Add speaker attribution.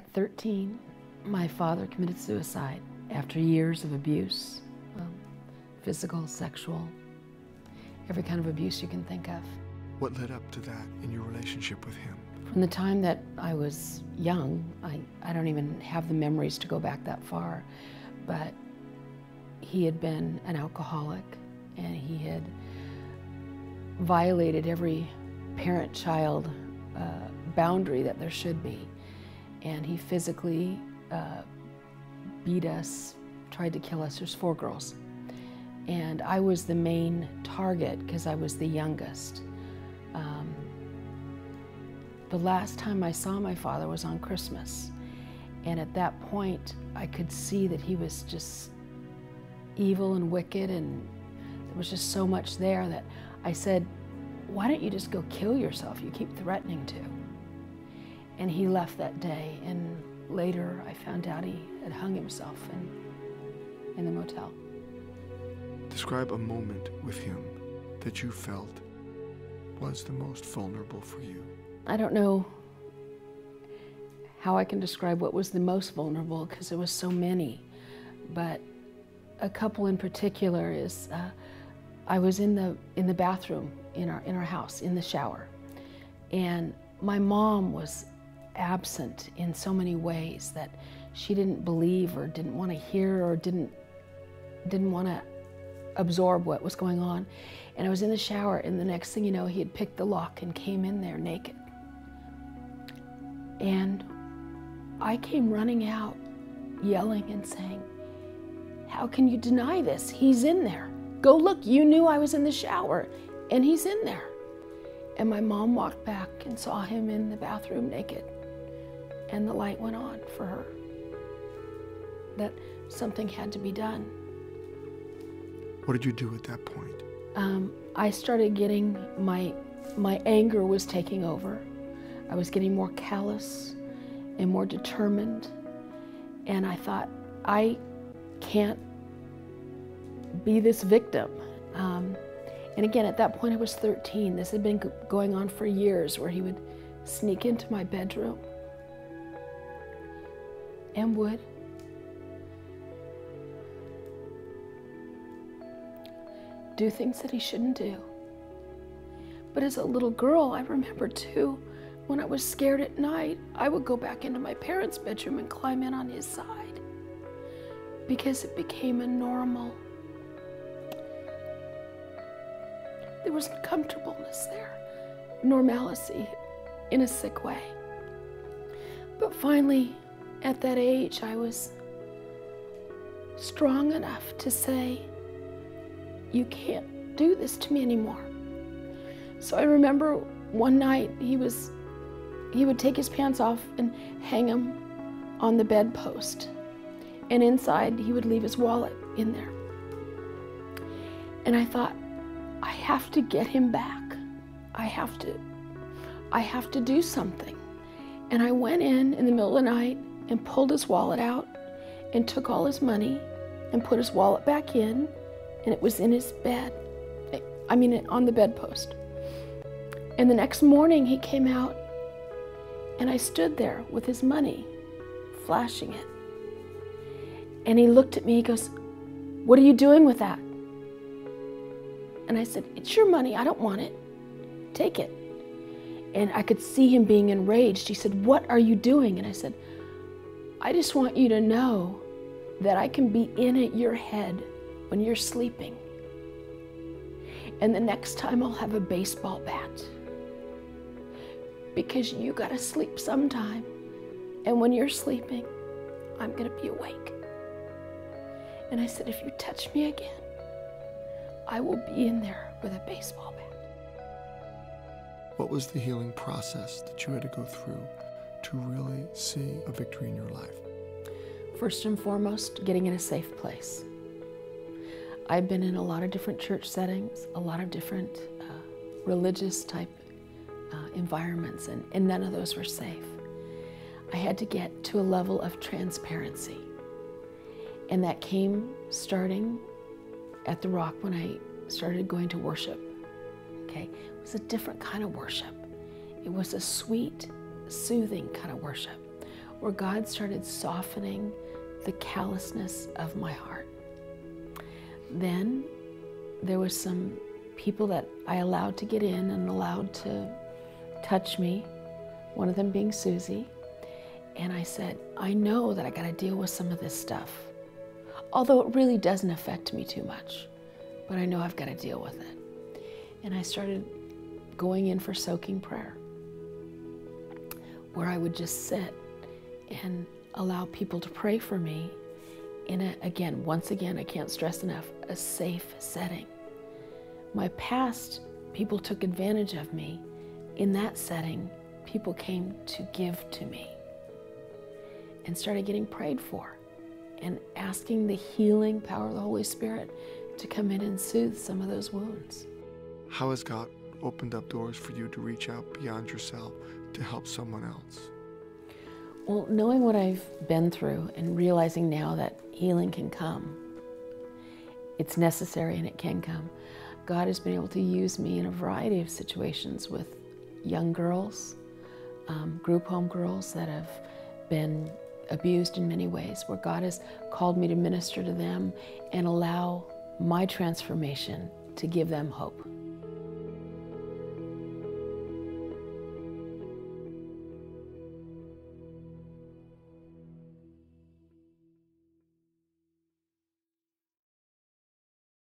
Speaker 1: At 13, my father committed suicide after years of abuse, physical, sexual, every kind of abuse you can think of.
Speaker 2: What led up to that in your relationship with him?
Speaker 1: From the time that I was young, I don't even have the memories to go back that far, but he had been an alcoholic and he had violated every parent-child boundary that there should be. And he physically beat us, tried to kill us. There's 4 girls. And I was the main target because I was the youngest. The last time I saw my father was on Christmas. And at that point, I could see that he was just evil and wicked, and there was just so much there that I said, why don't you just go kill yourself? You keep threatening to. And he left that day, and later I found out he had hung himself in the motel.
Speaker 2: Describe a moment with him that you felt was the most vulnerable for you.
Speaker 1: I don't know how I can describe what was the most vulnerable because there was so many, but a couple in particular is I was in the bathroom in our house, in the shower, and my mom was absent in so many ways that she didn't believe or didn't want to hear or didn't want to absorb what was going on. And I was in the shower, and the next thing you know, he had picked the lock and came in there naked. And I came running out, yelling and saying, how can you deny this? He's in there. Go look, you knew I was in the shower, and he's in there. And my mom walked back and saw him in the bathroom naked, and the light went on for her, that something had to be done.
Speaker 2: What did you do at that point?
Speaker 1: I started getting, my anger was taking over. I was getting more callous and more determined, and I thought, I can't be this victim. And again, at that point I was 13. This had been going on for years, where he would sneak into my bedroom and would do things that he shouldn't do. But as a little girl, I remember too, when I was scared at night, I would go back into my parents' bedroom and climb in on his side, because it became a normal. There was comfortableness there, normalcy in a sick way. But finally, at that age, I was strong enough to say, you can't do this to me anymore. So I remember one night he would take his pants off and hang them on the bedpost. And inside he would leave his wallet in there. And I thought, I have to get him back. I have to do something. And I went in the middle of the night and pulled his wallet out and took all his money and put his wallet back in, and it was in his bed. On the bedpost. And the next morning he came out, and I stood there with his money, flashing it. And he looked at me, he goes, what are you doing with that? And I said, it's your money, I don't want it. Take it. And I could see him being enraged. He said, what are you doing? And I said, I just want you to know that I can be in your head when you're sleeping. And the next time I'll have a baseball bat. Because you gotta sleep sometime. And when you're sleeping, I'm gonna be awake. And I said, if you touch me again, I will be in there with a baseball bat.
Speaker 2: What was the healing process that you had to go through to really see a victory in your life?
Speaker 1: First and foremost, getting in a safe place. I've been in a lot of different church settings, a lot of different religious type environments, and none of those were safe. I had to get to a level of transparency. And that came starting at the Rock when I started going to worship. Okay, it was a different kind of worship. It was a sweet, soothing kind of worship, where God started softening the callousness of my heart. Then there was some people that I allowed to get in and allowed to touch me, one of them being Susie. And I said, I know that I got to deal with some of this stuff, although it really doesn't affect me too much, but I know I've got to deal with it. And I started going in for soaking prayer, where I would just sit and allow people to pray for me in a, once again, I can't stress enough, a safe setting. My past, people took advantage of me. In that setting, people came to give to me and started getting prayed for and asking the healing power of the Holy Spirit to come in and soothe some of those wounds.
Speaker 2: How has God opened up doors for you to reach out beyond yourself to help someone else?
Speaker 1: Well, knowing what I've been through and realizing now that healing can come, it's necessary and it can come, God has been able to use me in a variety of situations with young girls, group home girls that have been abused in many ways, where God has called me to minister to them and allow my transformation to give them hope.